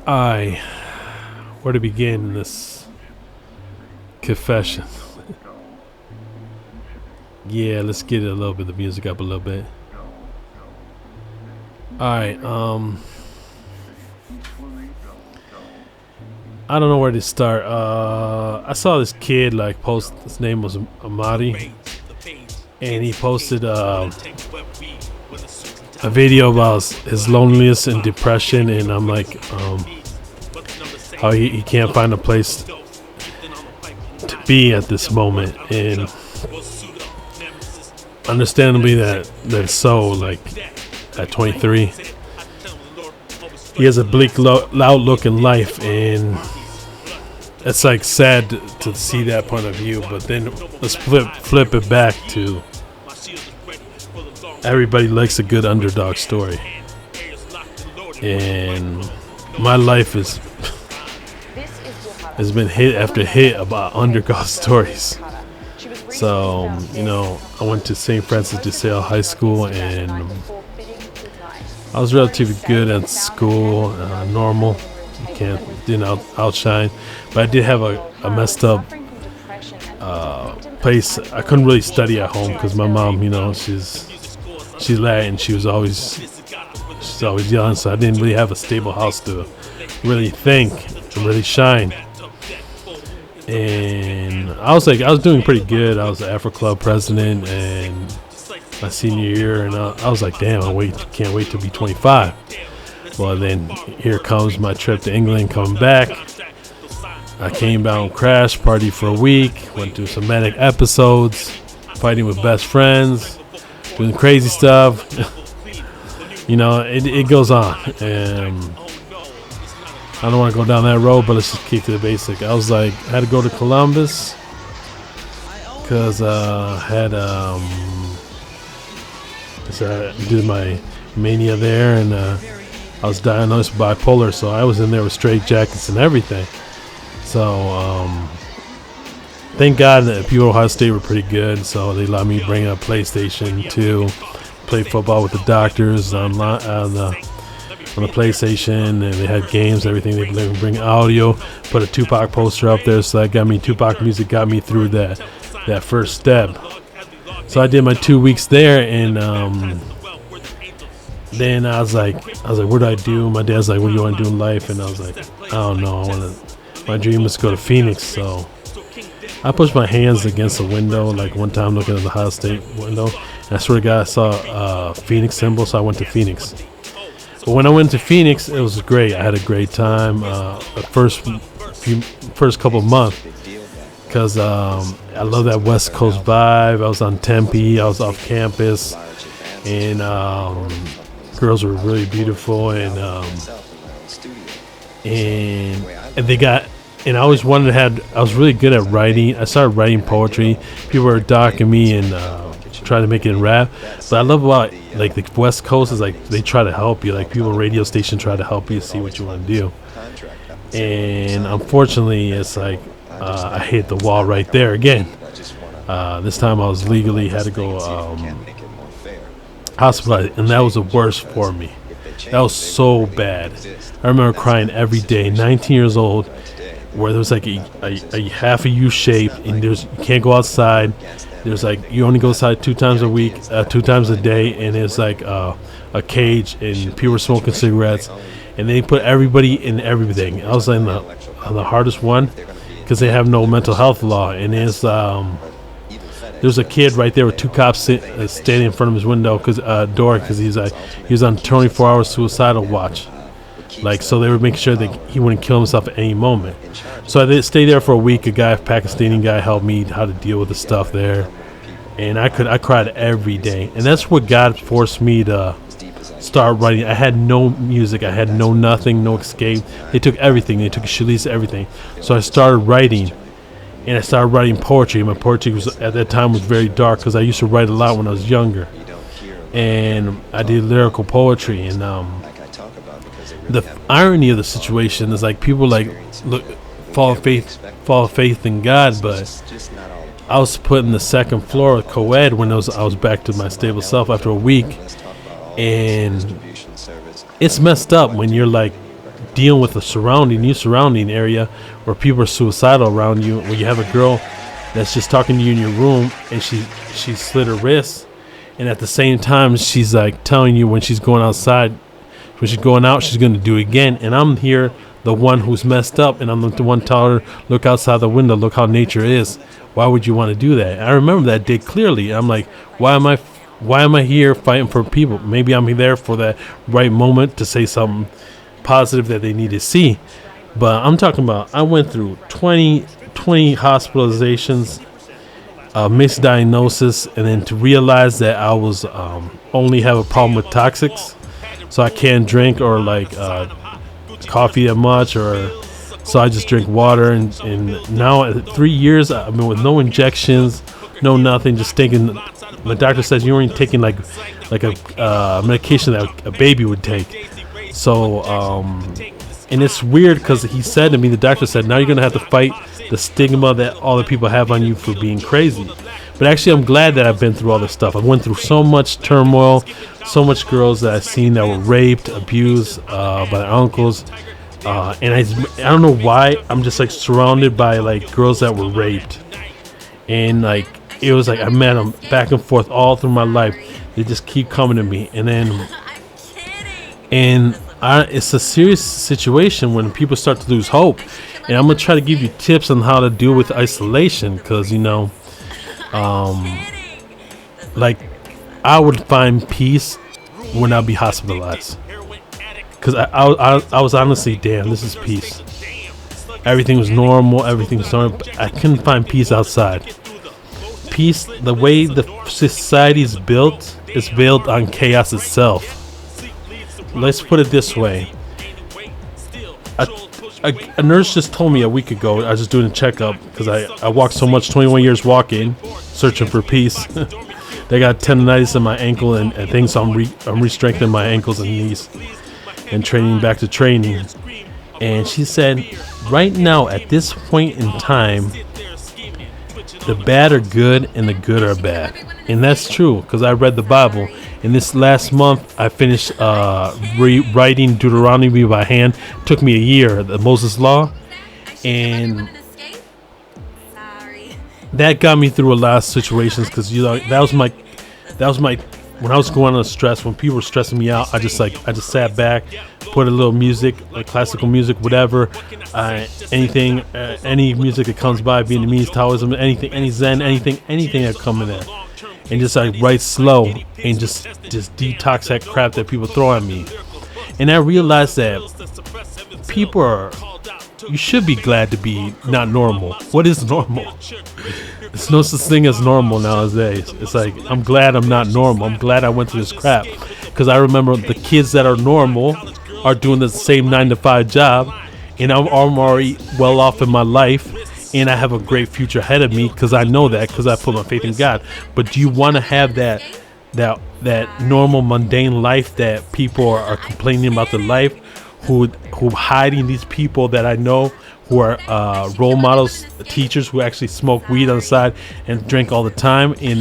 I where to begin in this confession? Yeah, let's get a little bit of the music up a little bit. Alright, I don't know where to start. I saw this kid like post, his name was Amadi, and he posted a video about his loneliness and depression, and I'm like, how he can't find a place to be at this moment, and understandably that's so, like, at 23 he has a bleak outlook in life, and it's like sad to see that point of view. But then let's flip it back to everybody likes a good underdog story, and my life has been hit after hit about underdog stories. So, I went to St. Francis de Sales High School, and I was relatively good at school, normal. Didn't outshine, but I did have a messed up place. I couldn't really study at home because my mom, she's Latin. She's always young, so I didn't really have a stable house to really think and really shine. And I was doing pretty good. I was the Afro Club president, and my senior year, and I was like, damn, can't wait to be 25. Well, then here comes my trip to England, coming back. I came down, crashed, partied for a week, went through some manic episodes, fighting with best friends, doing crazy stuff. It goes on. And I don't want to go down that road, but let's just keep to the basic. I was like, I had to go to Columbus because I had did my mania there, and I was diagnosed bipolar, so I was in there with straight jackets and everything. So thank God that people at Ohio State were pretty good, so they allowed me to bring a PlayStation 2, play football with the doctors on the PlayStation, and they had games, everything. They let me bring audio, put a Tupac poster up there, so that got me, Tupac music got me through that first step. So I did my 2 weeks there, and then I was like, what do I do? My dad's like, what do you want to do in life? And I was like, I don't know. My dream is to go to Phoenix. So I pushed my hands against the window, like one time looking at the Ohio State window, and I swear to God, I saw a Phoenix symbol, so I went to Phoenix. But when I went to Phoenix, it was great. I had a great time the first couple of months, because I love that West Coast vibe. I was on Tempe. I was off campus, and girls were really beautiful, and they got. And I always wanted to I was really good at writing. I started writing poetry. People were docking me and trying to make it in rap. But I love about like the West Coast is like they try to help you. Like people radio station try to help you see what you want to do. And unfortunately, it's like I hit the wall right there again. This time I was legally had to go hospitalized, and that was the worst for me. That was so bad. I remember crying every day. 19 years old, where there was like a half a U shape, and you can't go outside. There's like you only go outside 2 times a week, 2 times a day, and it's like a cage, and people were smoking cigarettes, and they put everybody in everything. I was on the hardest one because they have no mental health law, and it's there's a kid right there with 2 cops standing in front of his window door because he was on 24-hour suicidal watch. Like, so they were making sure that he wouldn't kill himself at any moment. So I did stay there for a week. A Pakistani guy helped me how to deal with the stuff there, and I cried every day. And that's what God forced me to start writing. I had no music. I had nothing, no escape. They took everything. They took Shalice, everything. So I started writing, and I started writing poetry. My poetry at that time was very dark because I used to write a lot when I was younger, and I did lyrical poetry. And the irony of the situation is like people like fall of faith in God, but I was put in the second floor of co-ed when I was back to my stable self after a week, and it's messed up when you're like dealing with a new surrounding area where people are suicidal around you, when you have a girl that's just talking to you in your room and she slit her wrist, and at the same time she's like telling you when she's going outside, when she's going out, she's going to do it again. And I'm here, the one who's messed up, and I'm the one telling her, look outside the window, look how nature is. Why would you want to do that? I remember that day clearly. I'm like, why am I here fighting for people? Maybe I'm there for that right moment to say something positive that they need to see. But I'm talking about, I went through 20 hospitalizations, misdiagnosis, and then to realize that I was only have a problem with toxics, so I can't drink or like coffee that much, or so I just drink water. And now at 3 years I've been with no injections, no nothing, just taking. My doctor says you're only taking like a medication that a baby would take. So and it's weird because he said to me, the doctor said, now you're gonna have to fight the stigma that all the people have on you for being crazy. But actually, I'm glad that I've been through all this stuff. I went through so much turmoil, so much girls that I've seen that were raped, abused by their uncles, and I don't know why I'm just like surrounded by like girls that were raped, and like it was like I met them back and forth all through my life. They just keep coming to me, it's a serious situation when people start to lose hope. And I'm gonna try to give you tips on how to deal with isolation, because like I would find peace when I'd be hospitalized, because I was honestly, damn, this is peace. Everything was normal, everything was normal, but I couldn't find peace outside. Peace, the way the society is built on chaos itself. Let's put it this way. A nurse just told me a week ago, I was just doing a checkup because I walked so much, 21 years walking, searching for peace. They got tendonitis in my ankle and things, so I'm re-strengthening my ankles and knees and training back to training. And she said, right now at this point in time, the bad are good and the good are bad. And that's true, because I read the Bible. And this last month, I finished rewriting Deuteronomy by hand. Took me a year, the Moses Law. And that got me through a lot of situations, because that was my when I was going on stress, when people were stressing me out, I just sat back, put a little music, like classical music, whatever, anything, any music that comes by, Vietnamese, Taoism, anything, any Zen, anything that come in there, and just like write slow and just detox that crap that people throw at me. And I realized that you should be glad to be not normal. What is normal? There's no such thing as normal nowadays. It's like, I'm glad I'm not normal. I'm glad I went through this crap, because I remember the kids that are normal are doing the same 9-to-5 job, and I'm already well off in my life, and I have a great future ahead of me, because I know that, because I put my faith in God. But do you want to have that normal mundane life that people are complaining about the life, who hiding these people that I know who are role models, teachers who actually smoke weed on the side and drink all the time? And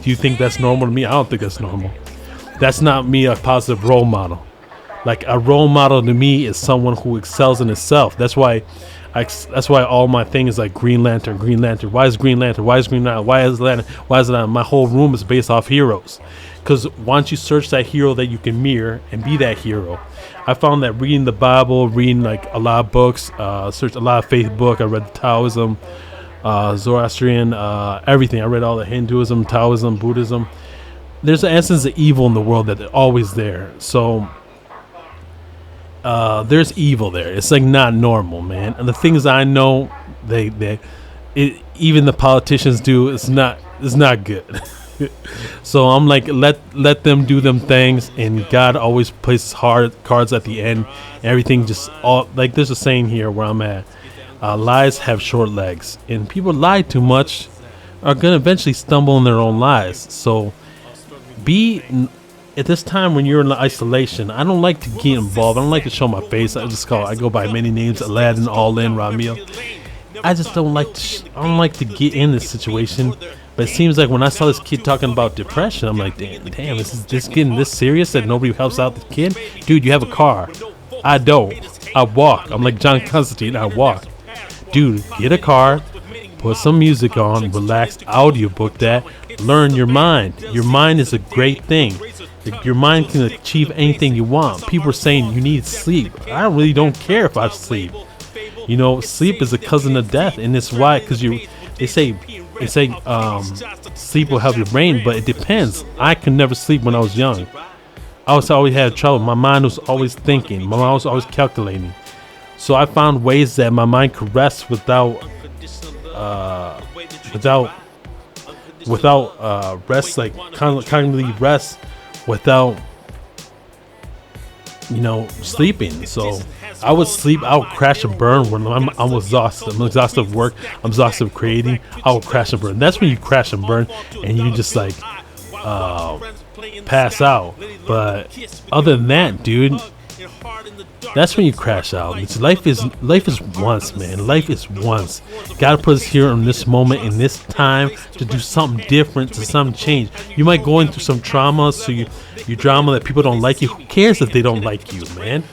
do you think that's normal to me? I don't think that's normal. That's not me, a positive role model. Like, a role model to me is someone who excels in itself. That's why all my thing is like Green Lantern. Why is Green Lantern? Why is Green Lantern? Why is Lantern? Why is Lantern? My whole room is based off heroes. Because once you search that hero that you can mirror and be that hero, I found that reading the Bible, reading like a lot of books, searched a lot of faith book. I read the Taoism, Zoroastrian, everything. I read all the Hinduism, Taoism, Buddhism. There's an essence of evil in the world that's always there. So there's evil there. It's like not normal, man. And the things I know, even the politicians do. It's not good. So I'm like, let them do them things, and God always places hard cards at the end. Everything just all like, there's a saying here where I'm at. Lies have short legs, and people lie too much are gonna eventually stumble in their own lies. So at this time when you're in isolation, I don't like to get involved. I don't like to show my face. I go by many names: Aladdin, All In, Ra-miel. I just don't like to get in this situation. But it seems like when I saw this kid talking about depression, I'm like, damn, is this getting this serious that nobody helps out the kid? Dude, you have a car. I don't. I walk. I'm like John Constantine. I walk. Dude, get a car, put some music on, relax, audiobook that, learn your mind. Your mind is a great thing. Your mind can achieve anything you want. People are saying you need sleep. I really don't care if I sleep. You know, sleep is a cousin of death, and it's why, because they say sleep will help your brain, but it depends. I could never sleep when I was young. I always had trouble. My mind was always thinking. My mind was always calculating. So I found ways that my mind could rest without rest, like cognitively rest without, you know, sleeping. So I would sleep, I would crash and burn when I'm exhausted. I'm exhausted of work, I'm exhausted of creating. I would crash and burn. That's when you crash and burn and you just like pass out. But other than that, dude, that's when you crash out. Life is once, man. Life is once. Gotta put us here in this moment, in this time, to do something different, to something change. You might go into some trauma, so you drama that people don't like you. Who cares if they don't like you, man?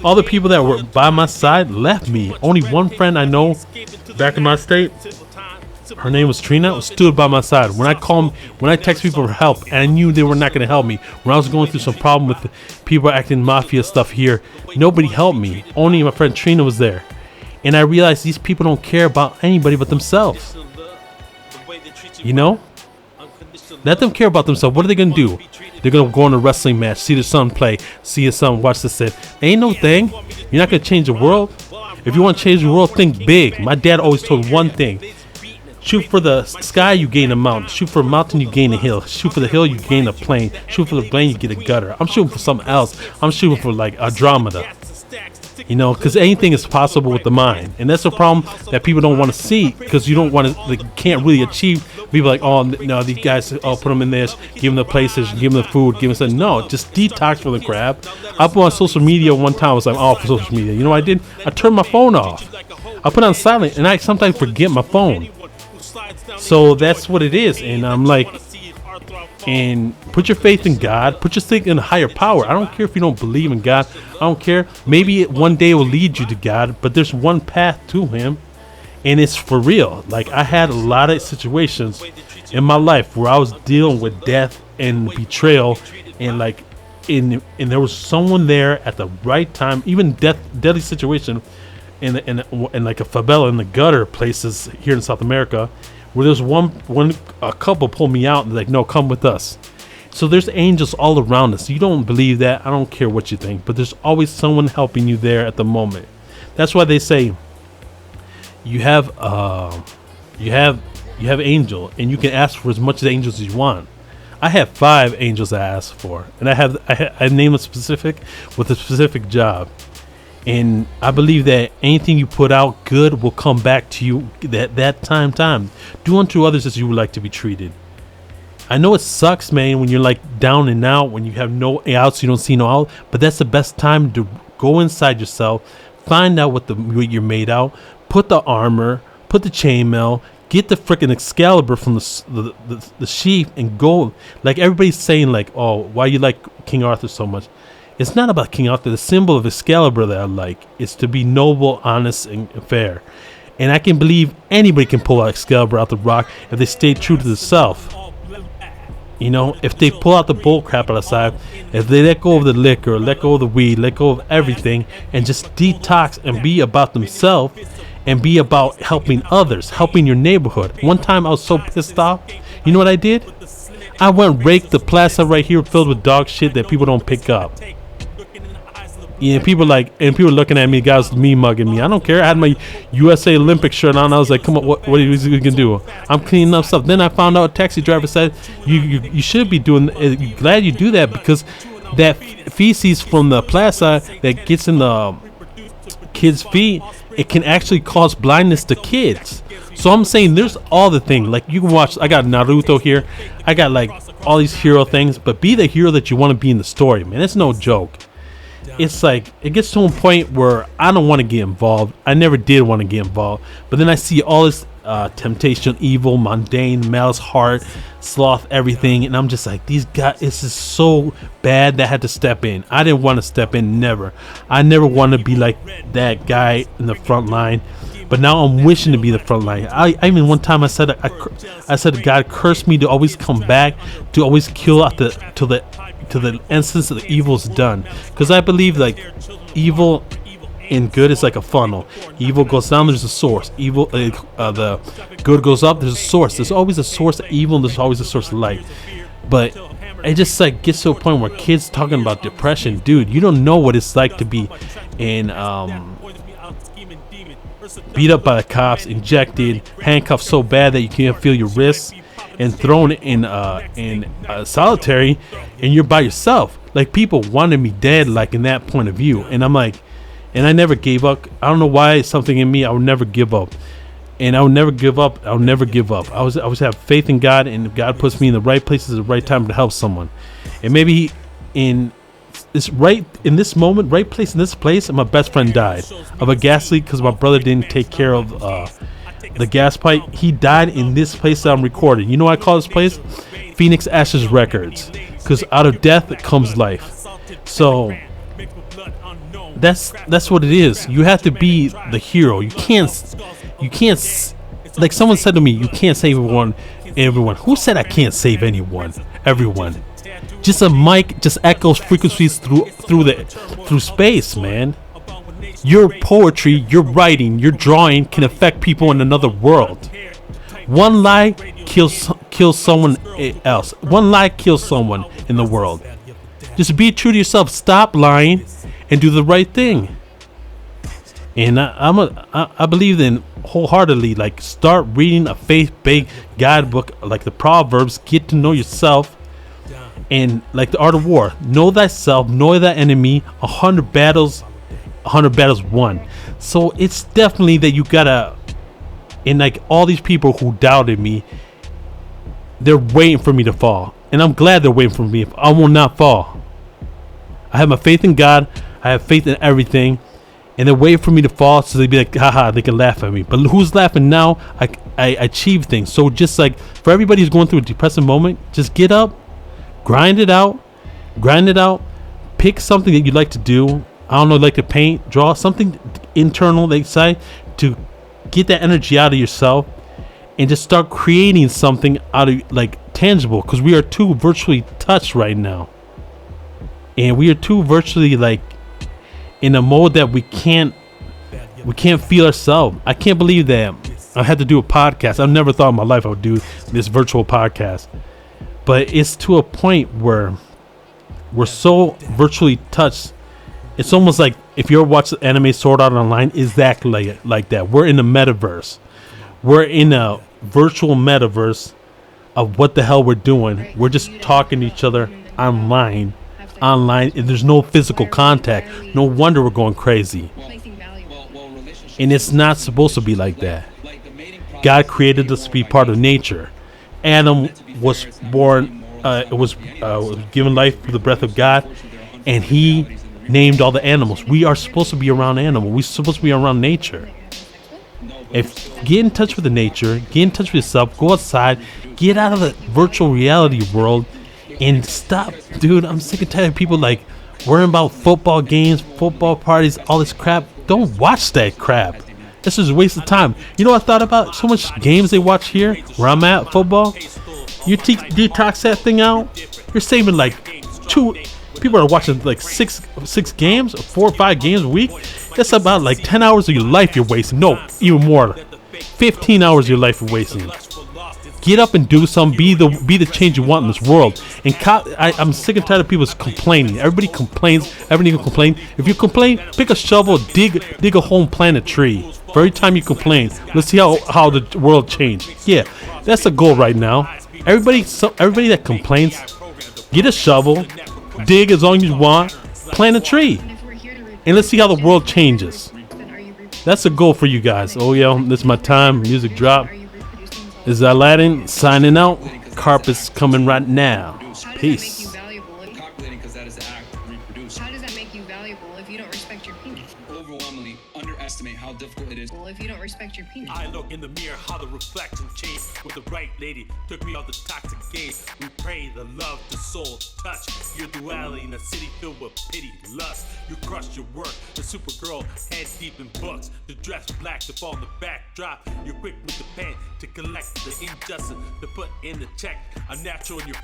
All the people that were by my side left me. Only one friend I know back in my state, her name was Trina, stood by my side. When I text people for help, and I knew they were not going to help me. When I was going through some problem with people acting mafia stuff here, nobody helped me. Only my friend Trina was there. And I realized these people don't care about anybody but themselves. You know? Let them care about themselves. What are they going to do? They're going to go in a wrestling match, see their son play, see his son watch the set. Ain't no thing. You're not going to change the world. If you want to change the world, think big. My dad always told one thing. Shoot for the sky, you gain a mountain. Shoot for a mountain, you gain a hill. Shoot for the hill, you gain a plane. Shoot for the plane, you get a gutter. I'm shooting for something else. I'm shooting for like Andromeda. You know, because anything is possible with the mind. And that's the problem that people don't want to see, because you don't want to, like, can't really achieve. People like, oh, no, these guys, oh, put them in this, give them the places, give them the food, give them something. No, just detox from the crap. I put on social media one time, I was like, oh, for social media. You know what I did? I turned my phone off. I put it on silent, and I sometimes forget my phone. So that's what it is. And I'm like, and put your faith in God, put your faith in a higher power. I don't care if you don't believe in God. I don't care. Maybe one day it will lead you to God, but there's one path to him, and it's for real. Like, I had a lot of situations in my life where I was dealing with death and betrayal, and like and there was someone there at the right time, even deadly situation in like a favela in the gutter places here in South America, where there's a couple pulled me out and like, no, come with us. So there's angels all around us. You don't believe that, I don't care what you think, but there's always someone helping you there at the moment. That's why they say you have angel, and you can ask for as much as angels as you want. I have 5 angels I asked for, and I name a specific with a specific job. And I believe that anything you put out good will come back to you that time. Do unto others as you would like to be treated. I know it sucks, man, when you're like down and out, when you have no outs, you don't see no out, but that's the best time to go inside yourself, find out what you're made out, put the armor, put the chainmail, get the freaking Excalibur from the sheath, and go. Like, everybody's saying, like, oh, why you like King Arthur so much? It's not about King Arthur. The symbol of Excalibur that I like is to be noble, honest, and fair. And I can believe anybody can pull out Excalibur out the rock if they stay true to themselves. You know, if they pull out the bull crap outside, if they let go of the liquor, let go of the weed, let go of everything, and just detox and be about themselves and be about helping others, helping your neighborhood. One time I was so pissed off. You know what I did? I went rake the plaza right here filled with dog shit that people don't pick up. Yeah, people looking at me, guys, me mugging me. I don't care. I had my USA Olympic shirt on. I was like, come on, what are you gonna do? I'm cleaning up stuff. Then I found out a taxi driver said, you should be doing. Glad you do that, because that feces from the plaza that gets in the kids' feet, it can actually cause blindness to kids. So I'm saying there's all the things. Like, you can watch. I got Naruto here. I got like all these hero things. But be the hero that you want to be in the story, man. It's no joke. It's like, it gets to a point where I don't want to get involved. I never did want to get involved, but then I see all this temptation, evil, mundane, malice, heart, sloth, everything. And I'm just like, these guys, this is so bad that I had to step in. I didn't want to step in, never. I never wanted to be like that guy in the front line. But now I'm wishing to be the front line. I mean, one time I said God cursed me to always come back, to always kill at to the instance of the evil is done. Because I believe like evil and good is like a funnel. Evil goes down, there's a source. Evil, the good goes up, there's a source. There's always a source of evil, and there's always a source of light. But it just like gets to a point where kids talking about depression, dude. You don't know what it's like to be in beat up by the cops, injected, handcuffed so bad that you can't feel your wrists, and thrown in solitary, and you're by yourself. Like, people wanted me dead, like, in that point of view. And I'm like, and I never gave up. I don't know why. It's something in me. I would never give up, and I would never give up. I would never give up. I always have faith in God, and if God puts me in the right places at the right time to help someone. And maybe in this moment, right place in this place, and my best friend died of a gas leak because my brother didn't take care of the gas pipe. He died in this place that I'm recording. You know what I call this place? Phoenix Ashes Records, because out of death comes life. So that's what it is. You have to be the hero. You can't like someone said to me, you can't save everyone. Who said I can't save anyone? Everyone. Just a mic just echoes frequencies through space, man. Your poetry, your writing, your drawing can affect people in another world. One lie kills someone else. One lie kills someone in the world. Just be true to yourself. Stop lying and do the right thing. And I believe in wholeheartedly, like, start reading a faith-based guidebook like the Proverbs. Get to know yourself. And like the Art of War, know thyself, know thy enemy. 100 battles won. So it's definitely that you gotta, and like all these people who doubted me, they're waiting for me to fall, and I'm glad they're waiting for me. I will not fall. I have my faith in God. I have faith in everything, and they're waiting for me to fall so they'd be like, haha, they can laugh at me. But who's laughing now? I achieve things. So just like for everybody who's going through a depressive moment, just get up. Grind it out. Pick something that you like to do. I don't know, like to paint, draw, something internal, they say, to get that energy out of yourself and just start creating something out of, like, tangible. Because we are too virtually touched right now. And we are too virtually, like, in a mode that we can't feel ourselves. I can't believe that I had to do a podcast. I never thought in my life I would do this virtual podcast. But it's to a point where we're so virtually touched. It's almost like if you ever watch the anime Sword Art Online, exactly like that. We're in the metaverse. We're in a virtual metaverse of what the hell we're doing. We're just talking to each other online, and there's no physical contact. No wonder we're going crazy. And it's not supposed to be like that. God created us to be part of nature. Adam was born, was given life through the breath of God, and he named all the animals. We are supposed to be around animals. We're supposed to be around nature. If get in touch with the nature, get in touch with yourself, go outside, get out of the virtual reality world, and stop, dude. I'm sick and tired of people like worrying about football games, football parties, all this crap. Don't watch that crap. This is a waste of time. You know what I thought about? So much games they watch here where I'm at, football. You detox that thing out, you're saving like people are watching like six games, 4 or 5 games a week. That's about like 10 hours of your life you're wasting. No, even more. 15 hours of your life you're wasting. Get up and do something. Be the change you want in this world. And I'm sick and tired of people complaining. Everybody complains. Everybody can complain. If you complain, pick a shovel, dig a hole, and plant a tree. For every time you complain, let's see how the world changed. Yeah, that's the goal right now. Everybody that complains, get a shovel, dig as long as you want, plant a tree, and let's see how the world changes. That's a goal for you guys. Oh yeah, this is my time. Music drop. This is Aladdin signing out. Carpet's coming right now. Peace. How does that make you valuable if if you don't respect your penis? Overwhelmingly underestimate how difficult it is. Well, if you don't respect your penis. I look in the mirror, how the reflection changed. With the right lady, took me out the toxic game. We pray the love, the soul, touch. Your duality in a city filled with pity, lust. You crush your work, the Supergirl, head deep in books. The dress black, to fall in the backdrop. You're quick with the pen to collect the injustice, to put in the check. I'm natural and you're